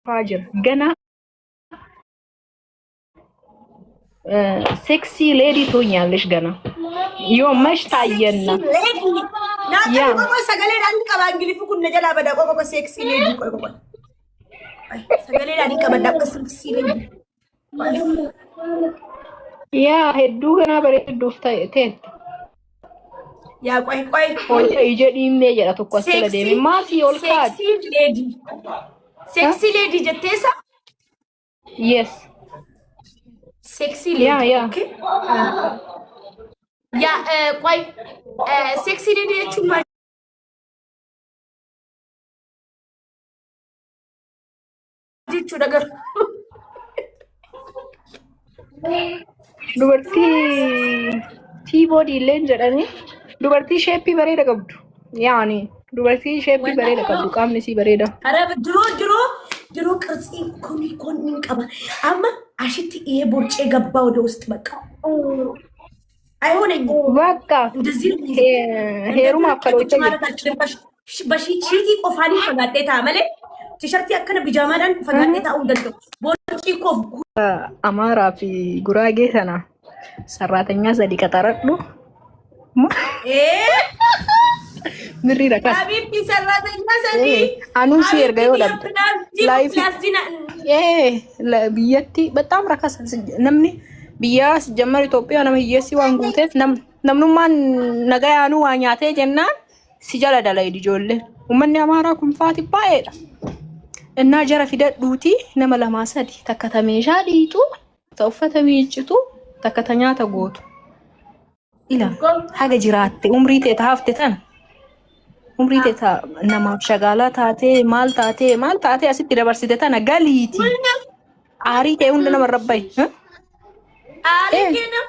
Hajar gana sexy lady ትሆኛለሽ ገና yomash ታየና ያ ሰገሌ ዳን ቀባ እንግሊፍ ኩን ነጀላ በዳ ቆቆ sexy lady ቆቆ ሰገሌ ዳን ቀባ sexy lady ያ ሄዱ ገና በሬዱፍ ተት ያ ቆይ ይጀዲም የጀራ ተቆሰለ ደም ማሲ ኦልካድ sexy lady ጀቴሳ yes sexy lady yeah okay ya ቆይ sexy lady የቹማ ዲቹ ነገር dubartii T-body illeen jedhani dubartii sheepii bareeda qabdu yaani dubartii sheepii bareeda qabdu qaamni si bareeda ara ድሮ ቅርጽ ኮን ቀባ አማ አሽቲ ይሄ ቦርጬ ገባ ወደ ውስጥ በቃ አይሆነኝ በቃ እንደዚህ ሄሩ ማከሎች በሺቲ ቆፋኒ ፈጋጤታ ማለ ቲሸርት ያከነ ቢጃማዳን ፈጋጤታ እንደው ቦርጪ ኮ አማራ ፊ ጉራጌ ተና ሰራተኛ ዘዲ ቀጠረዱ ምሪ ረካ አቢብ ሰራተኛ ዘዲ አኑንሲ ergayo dabde live ለብየቲ በጣም ረካስ namni biyyaas jamar Itoophiyaa nama hiyyeessi waan guuteef namnummaan nagayaanu waa nyaatee jennaan si jala dalay ijoollee ummanni amaaraa kun faati baay'eedha እና ጀራ ፊደዱቲ nama lama sadi takka tameeshaa dhiitu ta uffata miiccitu takka tanyaata gootu ila haga jiraatte umrii ta'e hafte tan umrii ta'e namaaf shagaalaa taatee maal taatee asitti dabarsite tana galiiti aarii ta'e hunda nama rabbai aarii keena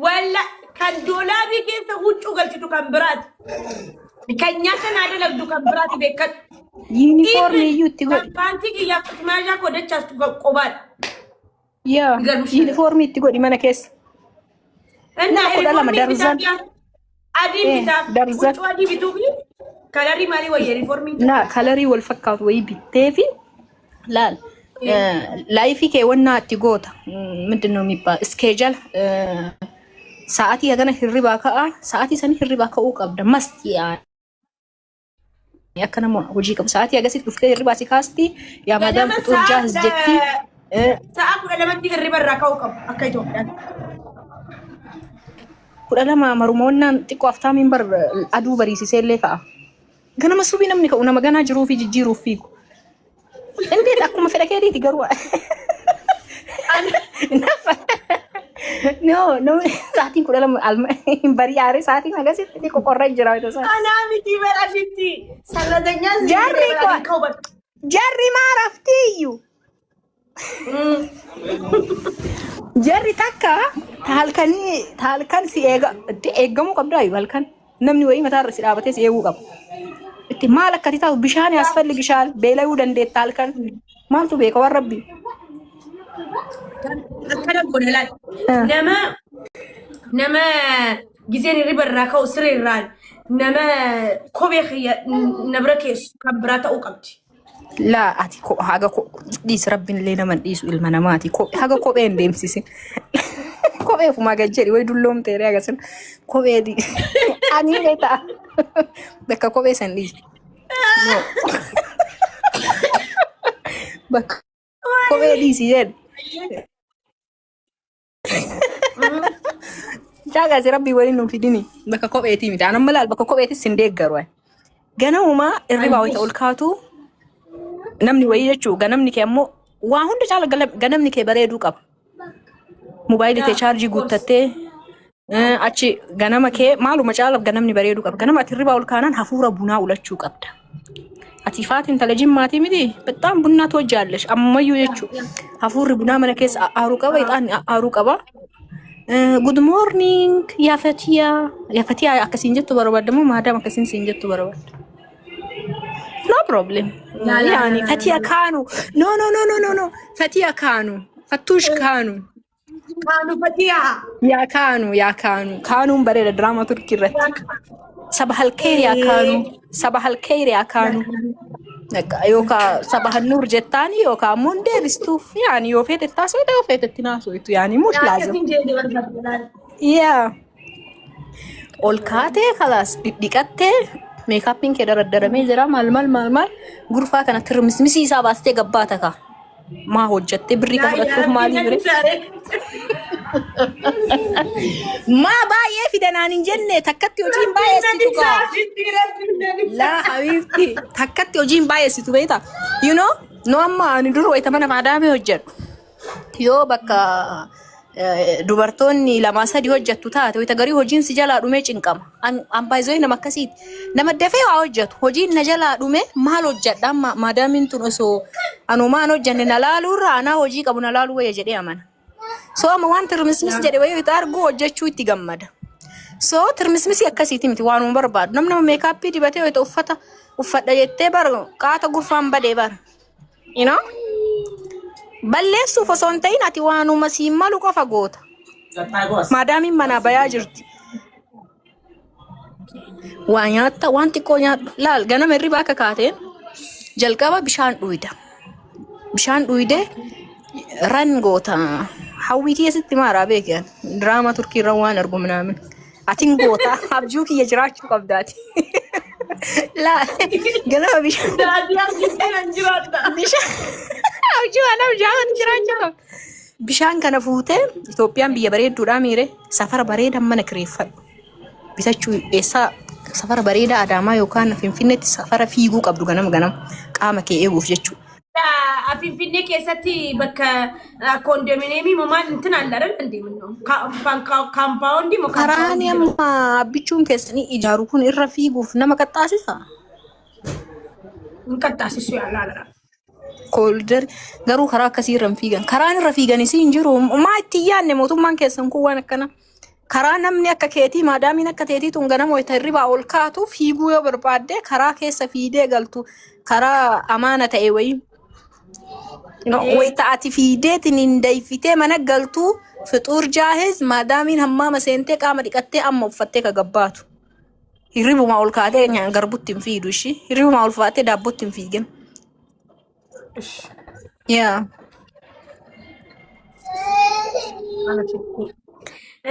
walla kan doolaabii keessa huccuu galchitu kan biraati kan nyaata dalagdu kan biraati beekat uniform iyyutti godhi paantii kiyyaaf maajaa kodachaas qobaad yaa uniform itti godhi mana keessa እና lama darzan adi bitaaf darzan adi bituufi kalari mali way uniform la kalari wal fakkaatu way bitteefi laal ላይፊ ከወና አትጎታ ምንድነው የሚባል ስኬጁል ሰዓት ያገና ህሪባ ከአ ሰዓት ይሰኒ ህሪባ ከኡ ቀብደ መስት ያከነሞ ወጂ ቀብ ሰዓት ያገሲ ዱፍተ ህሪባ ሲካስቲ ያ ማዳም ጡርጃ ህዝጀቲ ሰዓት ለማዲ ህሪባ ራካው ቀብ አካይቶ ኩዳማ ማሩሞና ጥቆ አፍታ ሚንበር አዱ በሪሲሴሌ ከአ ገና መስቢ ነምኒ ከኡና መገና ጅሩፊ ጅሩፊ እንዴት አኩማ ፈለከሪት ይገሩ no saatiin kudha lama alma bari aare saatiin agarsiis ni qoqorra jira wayita ana miti barashiti saladanya jarri maaraftiyu jarri takka halkan si eegamu qabda ayu halkan namni wayi mataarra si dhaabate si eeguu qaba itti maal akkati taa'u bishaan yasfalligishaal beelayuu dandeetta halkan maaltu beeka waan rabbi akkana godhalaa nama giseen ribarraa ka'u sireerraan nama kophee nabra keessu kan biraa ta'uu qabdi. Laa ati haga dhiisi rabbiin illee nama dhiisu ilma namaati haga kophee hin deemsisin kophee fumaa gajjedhi way dulloomtee agasin kophee di ani illee ta'a bakka kophee san dhiisi bakka kophee dhiisi jedhe jaga si rabbi wali nu fidini baka kopheeti miti anan malal baka kopheeti sin deeggaru ganama irriba wayta ulkaatu namni wayi jechu ganamni ke ammo waa hunda caala ganamni ke bareedu qaba mobaayilii te charge guuttatte achi ganama ke maaluma caala ganamni bareedu qaba ganama irriba ulkaanan hafuura bunaa ulachuu qabda ati faatin talajin maati miti በጣም ቡና ትወጃለሽ አመዩ jechu hafuurri bunaa mana keessa aaru qaba ixaan aaru qaba good morning ya fatia akasin jettu barbaadamo madam akasin sin jettu barbaad no problem yani fatia kanu no fatia kanu fatush kanu fatia ya kanu kanun bare drama turki irratti sabah halkeeri akaanu yooka sabah nur jettani yooka ammoo deebistuuf yaani yoo feete taasoo yoo feete tinaasoitu yaani mush laazim yaa ol kaatee kalaas dhiqattee meekaapiin kee daradaramee jira maal gurfaa kana tirmismisi isaa baastee gabbaata ka maa hojjattee birrii ka fudhattuuf maalii bire maa baay'ee fidanaan hin jenne takkatti hojiin baay'eessitu kaa laa habiibti takkatti hojiin baay'eessitu beeta you know no amma ani dur wayita mana maadaamee hojjedhu yoo bakka dubartoonni lama sadi hojjettu taate wayita garii hojiin si jalaa dhumee cinqama an baay'ee nama akkasiiti nama dafee waa hojjetu hojiin na jalaa dhume maal hojjedha maadaamiin tun osoo anumaan hojjenne na laaluurraa anaa hojii qabu na laaluu wayya jedhee amana so amma waan tirmismis jedhe wayii itti argu hojjechuu itti gammada so tirmismisi akkasiiti miti waanuma barbaadu namni meekaappii dibatee wayita uffadha jettee bar qaata gurfaan badee bar you know balleessuuf osoo hin ta'in ati waanuma siin malu qofa goota maadaamiin manaa bayaa jirti waa nyaatta waan xiqqoo nyaadhu laal ganama hirribaa akka kaateen jalqaba bishaan dhuyde ran goota hawwitii asitti maaraa beekan diraama turkii irra waan argu minaamin atiin goota abjuu kiyya jiraachuu qabdaati laal ganama bishaan kana fuutee Itoophiyaan biyya bareedduudha miire safara bareeda mana kireeffadhu bitachuu eessaa safara bareeda Adaamaa yookaan Finfinneetti safara fiiguu qabdu ganama qaama kee eeguuf jechuudha. Finfinnee keessatti bakka kondominiyeemii maal intin alladhan dandeemanno kaampaawundi moo karaani amma abbichuun keessanii ijaaru kun irra fiiguuf nama qaxxaasisa. Qaxxaasisu yaalaala. Kolder garuu karaa akkasii irra fiigan karaan irra fiiganis hin jiru maa itti yaanne mootummaan keessan kun waan akkana karaa namni akka keetii maadaamiin akka teetii tun ganama wayita hirribaa ol kaatu fiiguu yoo barbaadde karaa keessa fiidee galtu karaa amaana ta'e wayii wayita ati fiideetiin hin dayfitee mana galtu fixuur jaahez maadaamiin hammaama seentee qaama dhiqattee amma uffattee ka gabbaatu hirribuma ol kaatee garbutti hin fiidu ishi hirribuma ol faattee daabbootti hin fiigin. Yeah.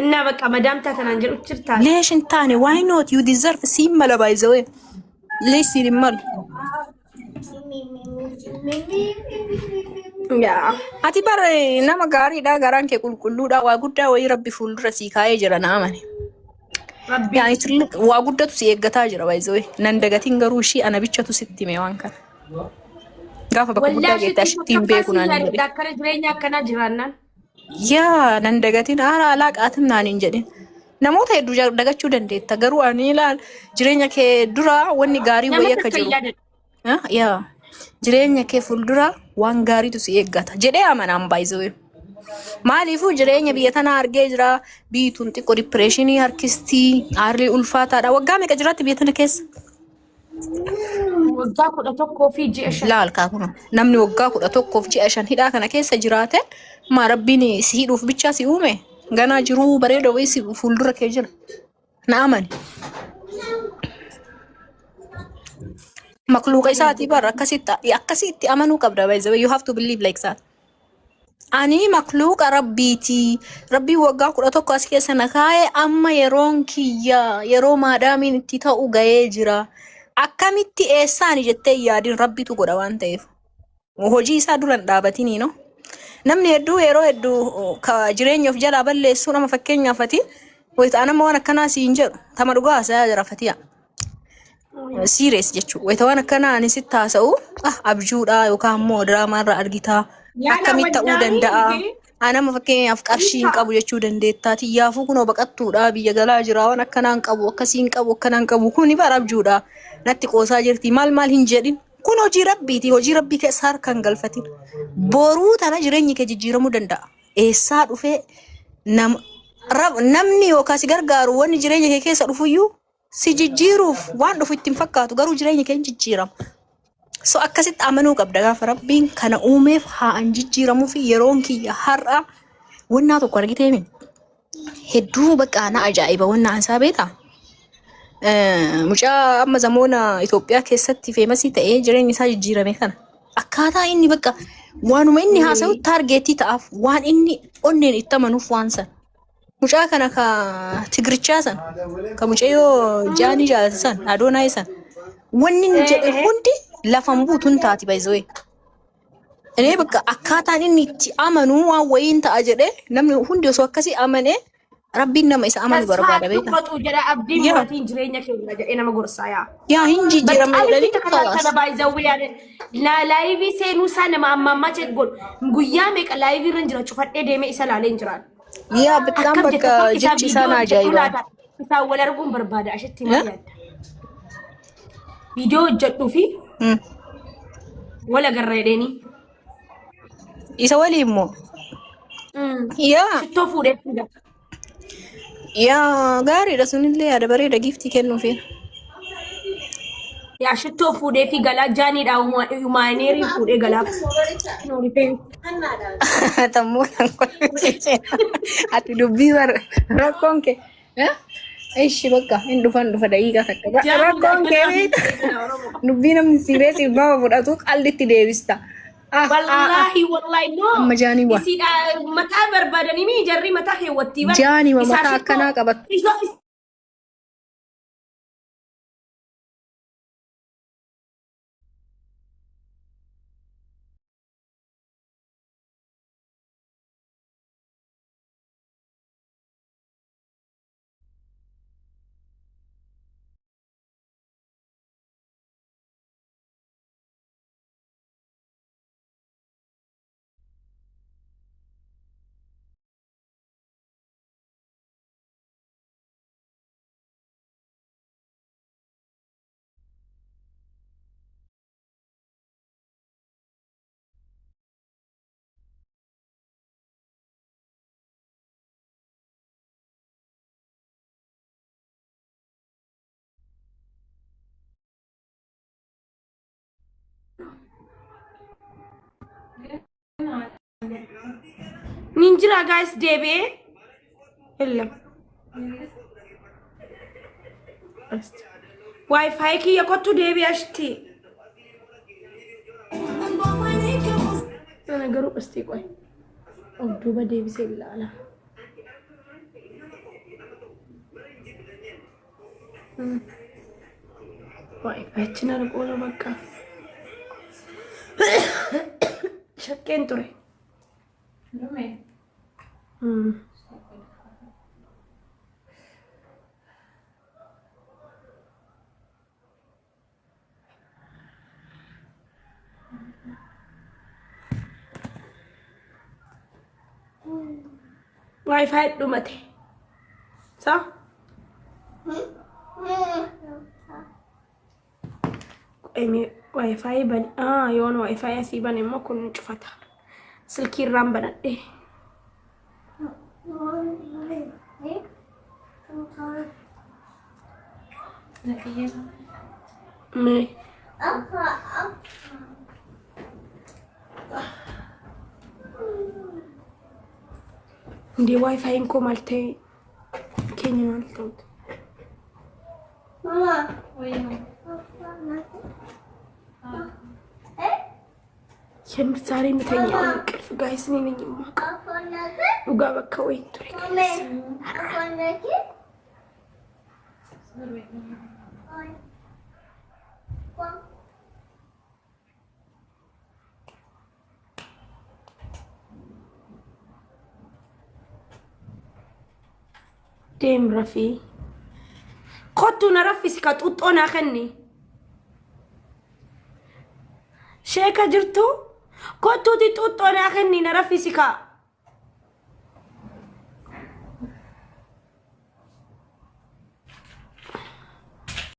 እና በቃ መዳም ታተናንጀር እችርታ ليش انتاني why not you deserve ሲመለ by the way ليش ሲመል ያ ati bar nama gaariidha garaan kee qulqulluudha waa guddaa wayii rabbi fuuldura sii kaayee jira naamani rabbi yaani tilli waa guddatu si eeggataa jira by the way nan dagatiin garuu ishii ana bichatu sitti mee waan kana gaafa bakka guddaa geettaa shittiin beeku naan jedhe akkana jireenya akkana jiraannan yaa nan dagatiin haala alaaqaatiin naan hin jedhin namoota hedduu dagachuu dandeetta garuu ani ilaal jireenya kee dura wanni gaarii wayii akka jiru yaa jireenya kee fuuldura waan gaariitu si eeggata jedhee amanaan baay'isee maaliifuu jireenya biyya tanaa argee jira biituun xiqqoo dipireeshinii harkistii aarrii ulfaataadha waggaa meeqa jiraatti biyya tana keessa waggaa 11 fi ji'a 5 laal kaakuna namni waggaa 11 fi ji'a 5 hidhaa kana keessa jiraate maa rabbiin si hidhuuf bichaa si uume ganaa jiruu bareeda wayii si fuuldura kee jira na amani makluuqa isaatii bar akkasitti amanuu qabda by the way you have to believe like that ani makluuqa rabbiiti rabbii waggaa 11 as keessa na kaa'e amma yeroon kiyya yeroo maadaamiin itti ta'u ga'ee jira akkamitti eessaani jettee yaadin rabbitu godha waan ta'eef hojii isaa duran dhaabatini no namni hedduu yeroo hedduu jireenya of jalaa balleessuu nama fakkeenyaaf ati wayita anama waan akkanaa siin jedhu tama dhugaa haasaa jira fatiya serious jechuudha wayita waan akkanaa ani sitti haasa'u abjuudha yookaan immoo diraamaa irraa argitaa akkamitti ta'uu danda'a anama fakkeenyaaf qarshii hin qabu jechuu dandeettaa xiyyaafuu kunoo baqattuudha biyya galaa jira waan akkanaan qabu akkasiin qabu akkanaan qabu kuni bara abjuudha natti qoosaa jirti maal hin jedhin kun hojii rabbiiti hojii rabbii keessa harkaan galfatin boruu tana jireenyi kee jijjiiramuu danda'a eessaa dhufee namni yookaan si gargaaru wanni jireenya kee keessa dhufuyyuu si jijjiiruuf waan dhufu ittiin fakkaatu garuu jireenya kee jijjiirama so akkasitti amanuu qabda gaafa rabbiin kana uumeef haa jijjiiramuu fi yeroon kiyya har'a wannaa tokko argitee min hedduu bakka na ajaa'iba wannaa isaa beeta mucaa amma zamoona Itoophiyaa keessatti feemasii ta'ee jireenya isaa jijjiirame kana akkaataa inni bakka waanuma inni haasa'u taargeetii ta'aaf waan inni onneen itti amanuuf waan san mucaa kana ka Tigrichaa san ka mucayyoo Jaanii jaalate san Adoonaa san wanni inni jedhe hundi lafan buutuun taati baay'ee. Ini bakka akkaataan inni itti amanu waan wayiin ta'a jedhe namni hundi osoo akkasii amane Rabbiin nama isa amanu barbaada beekta. Tasfaatu jedha abdiin mootiin jireenya keenya jedhee nama gorsaa yaa. Yaa hin jijjiiramne jedhanii kana baay'ee yaade laayivii seenuu isaa nama amma check godhu guyyaa meeqa laayivii irra jira cufadhee deemee isa laalee hin jiraan. Yaa bitaan bakka jechi isaan ajaa'iba. Isaan wal arguun barbaada ashetti maal yaadda. Viidiyoo hojjedhuu fi wal agarra jedheenii. Isa waliin moo? Yaa. Shittoo fuudhee fuudha. Yaa gaariidha sunillee yaada bareeda giftii kennuufi. Yaa shittoo fuudhee fi galaa Jaaniidha humaaneerii fuudhee galaaf. Tammoo ati dubbii rakkoon kee. Ishi bakka hin dhufan dhufa daqiiqaa takka. Rakkoon kee dubbii namni sireesii baaba fudhatu qallitti deebista. Wallahi no. Amma Jaanii waa. Isi mataa barbaadanii mi jarri mataa keewwattii bara. Jaanii mataa akkanaa qabattu. Ninjira guys debe. Hello. Wi-Fi ki yakotu debe ashti. Sana garu asti koi. Duba debe se lala. Wi-Fi china rukolo bakka. Shakken ture. Wi-Fi dumate. So? Wi-Fi ban yoon Wi-Fi asii ban immoo kun cufata. Silkii irraan banadhe. Ndi Wi-Fi ko malte Kenya malte. Mama, Yang cari mitanya enqልፍ ጋይስ እኔ ነኝ የማውቀው ዱጋ በቃ ወይ ቱሪ ديم رفي خدتو نرفي سكاتوطونا خني شيكا جرتو كنتو تي توتو انا خني نرفي سكا